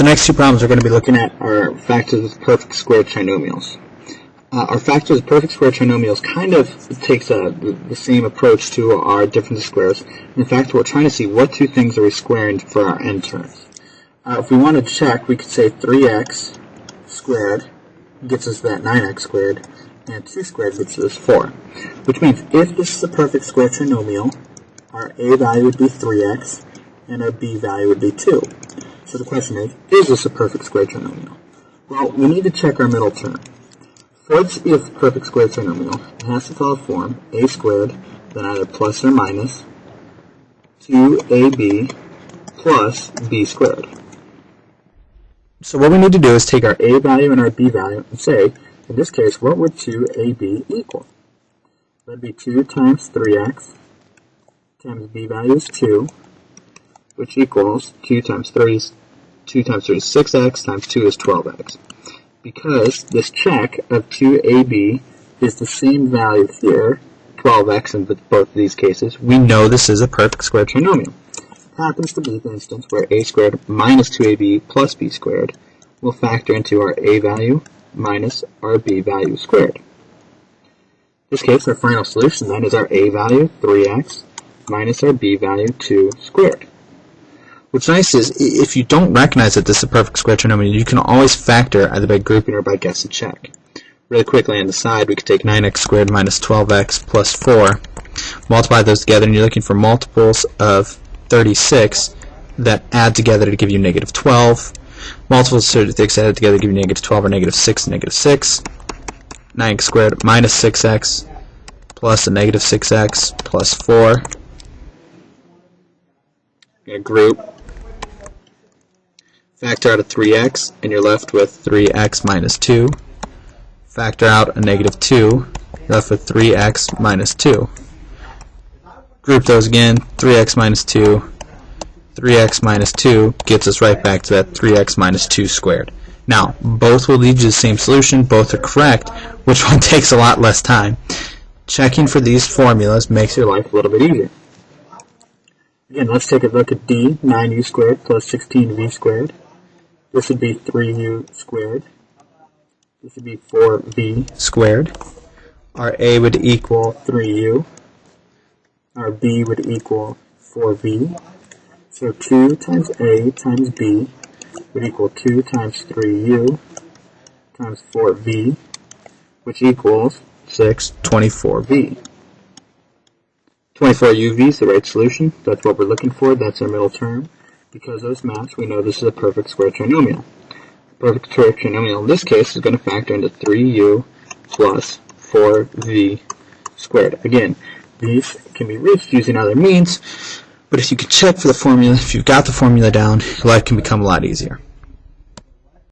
The next two problems we're going to be looking at are factors with perfect square trinomials. Our factors with perfect square trinomials kind of takes the same approach to our difference of squares. In fact, we're trying to see what two things are we squaring for our n terms. If we want to check, we could say 3x squared gets us that 9x squared, and 2 squared gets us 4. Which means if this is a perfect square trinomial, our a value would be 3x, and our b value would be 2. So the question is this a perfect square trinomial? Well, we need to check our middle term. For it to be a perfect square trinomial, it has to follow form a squared, then either plus or minus 2ab plus b squared. So what we need to do is take our a value and our b value and say, in this case, what would 2ab equal? That would be 2 times 3x times b value is 2, which equals 2 times 3 is 6x times 2 is 12x. Because this check of 2ab is the same value here, 12x in both of these cases, we know this is a perfect square trinomial. It happens to be the instance where a squared minus 2ab plus b squared will factor into our a value minus our b value squared. In this case, our final solution then is our a value, 3x, minus our b value, 2 squared. What's nice is, if you don't recognize that this is a perfect square trinomial, you can always factor either by grouping or by guess and check. Really quickly on the side, we could take 9x squared minus 12x plus 4, multiply those together, and you're looking for multiples of 36 that add together to give you negative 12. Multiples of 36 added together to give you negative 12 or negative 6 and negative 6. 9x squared minus 6x plus a negative 6x plus 4. You're going to group. Factor out a 3x, and you're left with 3x minus 2. Factor out a negative 2, you're left with 3x minus 2. Group those again, 3x minus 2. 3x minus 2 gets us right back to that 3x minus 2 squared. Now, both will lead you to the same solution, both are correct, which one takes a lot less time. Checking for these formulas makes your life a little bit easier. Again, let's take a look at D, 9u squared plus 16v squared. This would be 3u squared. This would be 4v squared. Our a would equal 3u. Our b would equal 4v. So 2 times a times b would equal 2 times 3u times 4v, which equals 624v. 24uv is the right solution. That's what we're looking for. That's our middle term. Because those match, we know this is a perfect square trinomial. Perfect square trinomial in this case is going to factor into 3u plus 4v squared. Again, these can be reached using other means, but if you can check for the formula, if you've got the formula down, your life can become a lot easier.